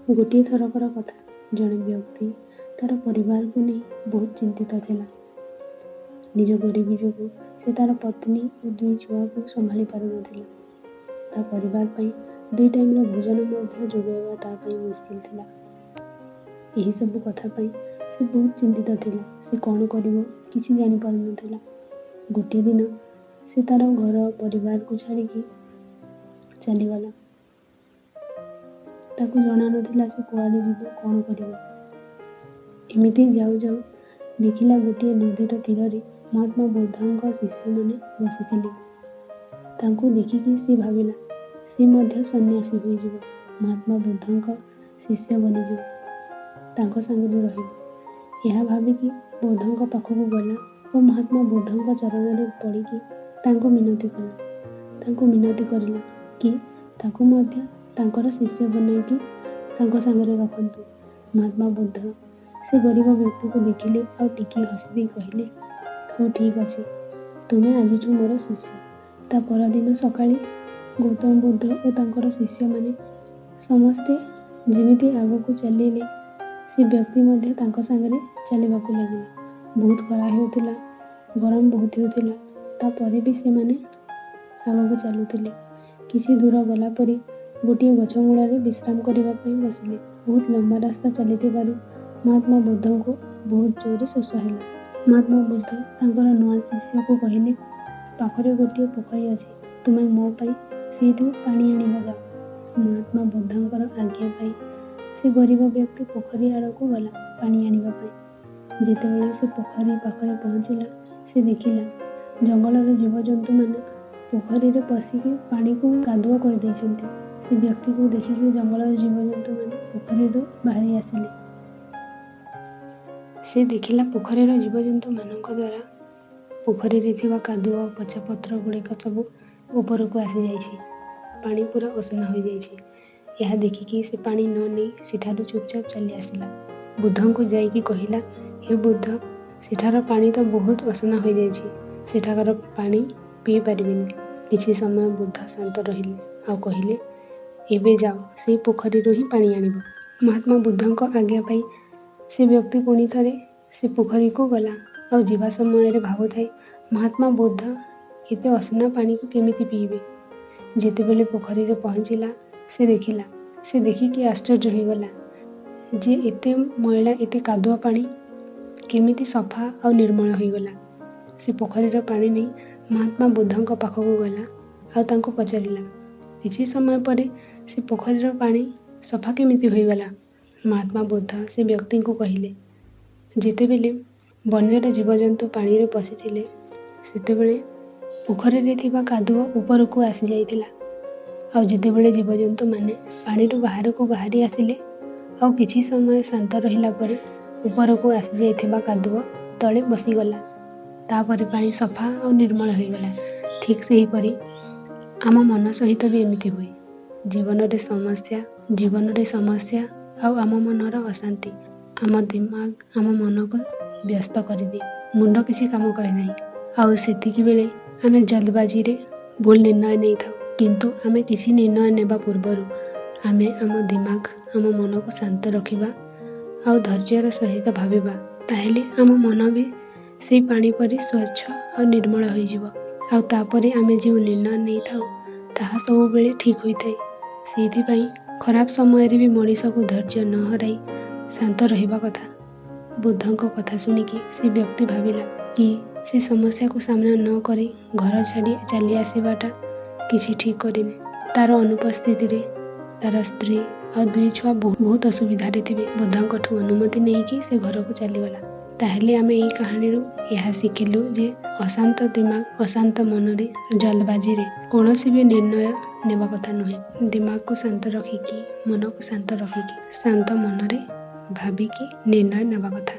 ଗୋଟିଏ ଥରକର କଥା, ଜଣେ ବ୍ୟକ୍ତି ତାର ପରିବାରକୁ ନେଇ ବହୁତ ଚିନ୍ତିତ ଥିଲା। ନିଜ ଗରିବୀ ଯୋଗୁଁ ସେ ତାର ପତ୍ନୀ ଓ 2 ଛୁଆକୁ ସମ୍ଭାଳି ପାରୁନଥିଲା। ତା ପରିବାର ପାଇଁ 2 ଟାଇମ୍‌ର ଭୋଜନ ମଧ୍ୟ ଯୋଗାଇବା ତା ପାଇଁ ମୁସ୍କିଲ ଥିଲା। ଏହିସବୁ କଥା ପାଇଁ ସେ ବହୁତ ଚିନ୍ତିତ ଥିଲା। ସେ କ'ଣ କରିବ କିଛି ଜାଣିପାରୁନଥିଲା। ଗୋଟିଏ ଦିନ ସେ ତାର ଘର ପରିବାରକୁ ଛାଡ଼ିକି ଚାଲିଗଲା। ତାକୁ ଜଣା ନଥିଲା ସେ କୁଆଡ଼େ ଯିବ, କ'ଣ କରିବ। ଏମିତି ଯାଉ ଯାଉ ଦେଖିଲା ଗୋଟିଏ ନଦୀର ତୀରରେ ମହାତ୍ମା ବୁଦ୍ଧଙ୍କ ଶିଷ୍ୟମାନେ ବସିଥିଲେ। ତାଙ୍କୁ ଦେଖିକି ସେ ଭାବିଲା ସେ ମଧ୍ୟ ସନ୍ନ୍ୟାସୀ ହୋଇଯିବ, ମହାତ୍ମା ବୁଦ୍ଧଙ୍କ ଶିଷ୍ୟ ବନିଯିବ, ତାଙ୍କ ସାଙ୍ଗରେ ରହିବ। ଏହା ଭାବିକି ବୁଦ୍ଧଙ୍କ ପାଖକୁ ଗଲା ଓ ମହାତ୍ମା ବୁଦ୍ଧଙ୍କ ଚରଣରେ ପଡ଼ିକି ତାଙ୍କୁ ମିନତି କରିଲା କି ତାକୁ ମଧ୍ୟ ତାଙ୍କର ଶିଷ୍ୟ ବନାଇକି ତାଙ୍କ ସାଙ୍ଗରେ ରଖନ୍ତୁ। ମହାତ୍ମା ବୁଦ୍ଧ ସେ ଗରିବ ବ୍ୟକ୍ତିକୁ ଦେଖିଲେ ଆଉ ଟିକିଏ ହସିଦେଇ କହିଲେ, ହଉ ଠିକ୍ ଅଛି, ତୁମେ ଆଜିଠୁ ମୋର ଶିଷ୍ୟ। ତା ପରଦିନ ସକାଳେ ଗୌତମ ବୁଦ୍ଧ ଓ ତାଙ୍କର ଶିଷ୍ୟମାନେ ସମସ୍ତେ ଯେମିତି ଆଗକୁ ଚାଲିଲେ, ସେ ବ୍ୟକ୍ତି ମଧ୍ୟ ତାଙ୍କ ସାଙ୍ଗରେ ଚାଲିବାକୁ ଲାଗିଲେ। ବହୁତ ଖରା ହେଉଥିଲା, ଗରମ ବହୁତ ହେଉଥିଲା, ତାପରେ ବି ସେମାନେ ଆଗକୁ ଚାଲୁଥିଲେ। କିଛି ଦୂର ଗଲା ପରେ ଗୋଟିଏ ଗଛ ମୂଳରେ ବିଶ୍ରାମ କରିବା ପାଇଁ ବସିଲେ। ବହୁତ ଲମ୍ବା ରାସ୍ତା ଚାଲିଥିବାରୁ ମହାତ୍ମା ବୁଦ୍ଧଙ୍କୁ ବହୁତ ଜୋରରେ ଶୋଷ ହେଲା। ମହାତ୍ମା ବୁଦ୍ଧ ତାଙ୍କର ନୂଆ ଶିଷ୍ୟକୁ କହିଲେ, ପାଖରେ ଗୋଟିଏ ପୋଖରୀ ଅଛି, ତୁମେ ମୋ ପାଇଁ ସେଇଠୁ ପାଣି ଆଣିବ ଯାଅ। ମହାତ୍ମା ବୁଦ୍ଧଙ୍କର ଆଜ୍ଞା ପାଇ ସେ ଗରିବ ବ୍ୟକ୍ତି ପୋଖରୀ ଆଡ଼କୁ ଗଲା ପାଣି ଆଣିବା ପାଇଁ। ଯେତେବେଳେ ସେ ପୋଖରୀ ପାଖରେ ପହଞ୍ଚିଲା, ସେ ଦେଖିଲା ଜଙ୍ଗଲର ଜୀବଜନ୍ତୁମାନେ ପୋଖରୀରେ ପଶିକି ପାଣିକୁ କାଦୁଅ କରିଦେଇଛନ୍ତି। ସେ ବ୍ୟକ୍ତିକୁ ଦେଖିକି ଜଙ୍ଗଲର ଜୀବଜନ୍ତୁମାନେ ପୋଖରୀରୁ ବାହାରି ଆସିଲେ। ସେ ଦେଖିଲା ପୋଖରୀର ଜୀବଜନ୍ତୁମାନଙ୍କ ଦ୍ୱାରା ପୋଖରୀରେ ଥିବା କାଦୁଅ ପଛପତ୍ର ଗୁଡ଼ିକ ସବୁ ଉପରକୁ ଆସିଯାଇଛି। ପାଣି ପୁରା ଅସନା ହୋଇଯାଇଛି। ଏହା ଦେଖିକି ସେ ପାଣି ନ ନେଇ ସେଠାରୁ ଚୁପଚାପ ଚାଲି ଆସିଲା। ବୁଦ୍ଧଙ୍କୁ ଯାଇକି କହିଲା, ହେ ବୁଦ୍ଧ, ସେଠାର ପାଣି ତ ବହୁତ ଅସନା ହୋଇଯାଇଛି, ସେଠାକାର ପାଣି ପିଇ ପାରିବିନି। କିଛି ସମୟ ବୁଦ୍ଧ ଶାନ୍ତ ରହିଲେ ଆଉ କହିଲେ, ଏବେ ଯାଅ, ସେଇ ପୋଖରୀରୁ ହିଁ ପାଣି ଆଣିବ। ମହାତ୍ମା ବୁଦ୍ଧଙ୍କ ଆଜ୍ଞା ପାଇ ସେ ବ୍ୟକ୍ତି ପୁଣି ଥରେ ସେ ପୋଖରୀକୁ ଗଲା ଆଉ ଯିବା ସମୟରେ ଭାବୁଥାଏ, ମହାତ୍ମା ବୁଦ୍ଧ ଏତେ ଅସନା ପାଣିକୁ କେମିତି ପିଇବେ। ଯେତେବେଳେ ପୋଖରୀରେ ପହଞ୍ଚିଲା, ସେ ଦେଖିକି ଆଶ୍ଚର୍ଯ୍ୟ ହୋଇଗଲା ଯେ ଏତେ ମଇଳା, ଏତେ କାଦୁଅ ପାଣି କେମିତି ସଫା ଆଉ ନିର୍ମଳ ହୋଇଗଲା। ସେ ପୋଖରୀର ପାଣି ନେଇ ମହାତ୍ମା ବୁଦ୍ଧଙ୍କ ପାଖକୁ ଗଲା ଆଉ ତାଙ୍କୁ ପଚାରିଲା, କିଛି ସମୟ ପରେ ସେ ପୋଖରୀର ପାଣି ସଫା କେମିତି ହୋଇଗଲା। ମହାତ୍ମା ବୁଦ୍ଧ ସେ ବ୍ୟକ୍ତିଙ୍କୁ କହିଲେ, ଯେତେବେଳେ ବନ୍ୟର ଜୀବଜନ୍ତୁ ପାଣିରେ ପଶିଥିଲେ, ସେତେବେଳେ ପୋଖରୀରେ ଥିବା କାଦୁଅ ଉପରକୁ ଆସିଯାଇଥିଲା। ଆଉ ଯେତେବେଳେ ଜୀବଜନ୍ତୁମାନେ ପାଣିରୁ ବାହାରକୁ ବାହାରି ଆସିଲେ ଆଉ କିଛି ସମୟ ଶାନ୍ତ ରହିଲା ପରେ ଉପରକୁ ଆସିଯାଇଥିବା କାଦୁଅ ତଳେ ବସିଗଲା। ତାପରେ ପାଣି ସଫା ଆଉ ନିର୍ମଳ ହୋଇଗଲା। ଠିକ୍ ସେହିପରି ଆମ ମନ ସହିତ ବି ଏମିତି ହୁଏ। ଜୀବନରେ ସମସ୍ୟା ଆଉ ଆମ ମନର ଅଶାନ୍ତି ଆମ ଦିମାଗ, ଆମ ମନକୁ ବ୍ୟସ୍ତ କରିଦିଏ। ମୁଣ୍ଡ କିଛି କାମ କରେ ନାହିଁ। ଆଉ ସେତିକି ବେଳେ ଆମେ ଜଲ୍ଦବାଜିରେ ଭୁଲ ନିର୍ଣ୍ଣୟ ନେଇଥାଉ। କିନ୍ତୁ ଆମେ କିଛି ନିର୍ଣ୍ଣୟ ନେବା ପୂର୍ବରୁ ଆମେ ଆମ ଦିମାଗ, ଆମ ମନକୁ ଶାନ୍ତ ରଖିବା ଆଉ ଧୈର୍ଯ୍ୟର ସହିତ ଭାବିବା, ତାହେଲେ ଆମ ମନ ବି ସେଇ ପାଣି ପରି ସ୍ୱଚ୍ଛ ଆଉ ନିର୍ମଳ ହୋଇଯିବ। ଆଉ ତାପରେ ଆମେ ଯେଉଁ ନିର୍ଣ୍ଣୟ ନେଇଥାଉ ତାହା ସବୁବେଳେ ଠିକ୍ ହୋଇଥାଏ। ସେଇଥିପାଇଁ ଖରାପ ସମୟରେ ବି ମଣିଷକୁ ଧୈର୍ଯ୍ୟ ନ ହରାଇ ଶାନ୍ତ ରହିବା କଥା। ବୁଦ୍ଧଙ୍କ କଥା ଶୁଣିକି ସେ ବ୍ୟକ୍ତି ଭାବିଲା କି ସେ ସମସ୍ୟାକୁ ସାମ୍ନା ନ କରି ଘର ଛାଡ଼ି ଚାଲି ଆସିବାଟା କିଛି ଠିକ୍ କରିନି। ତାର ଅନୁପସ୍ଥିତିରେ ତାର ସ୍ତ୍ରୀ ଆଉ 2 ଛୁଆ ବହୁତ ଅସୁବିଧାରେ ଥିବେ। ବୁଦ୍ଧଙ୍କଠୁ ଅନୁମତି ନେଇକି ସେ ଘରକୁ ଚାଲିଗଲା। ତାହେଲେ ଆମେ ଏହି କାହାଣୀରୁ ଏହା ଶିଖିଲୁ ଯେ ଅଶାନ୍ତ ଦିମାଗ, ଅଶାନ୍ତ ମନରେ, ଜଲ୍ଦବାଜିରେ କୌଣସି ବି ନିର୍ଣ୍ଣୟ ନେବା କଥା ନୁହେଁ। ଦିମାଗକୁ ଶାନ୍ତ ରଖିକି, ମନକୁ ଶାନ୍ତ ରଖିକି, ଶାନ୍ତ ମନରେ ଭାବିକି ନିର୍ଣ୍ଣୟ ନେବା କଥା।